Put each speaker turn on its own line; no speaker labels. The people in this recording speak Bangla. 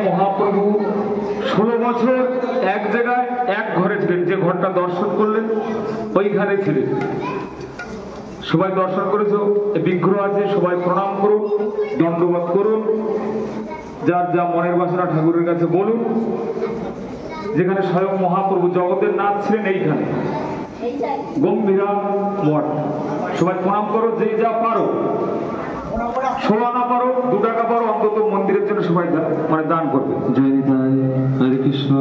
महाप्रभु 16 বছর এক জায়গায় এক ঘরে ছিলেন। যে ঘরটা দর্শন করলেন ওইখানে ছিলেন। সবাই দর্শন করেছো, বিগ্রহ আছে, সবাই প্রণাম করুন, দণ্ডবোধ করুন, যার যা মনের বাসনা ঠাকুরের কাছে বলুন। যেখানে স্বয়ং মহাপ্রভু জগতের নাথ ছিলেন এইখানে গম্ভীরা মঠ। সবাই প্রণাম করো, যে যা পারো, 16 না পারো 2 টাকা পারো, অন্তত মন্দিরের জন্য সবাই মানে দান করবে। জয় নিতাই, হরে কৃষ্ণ।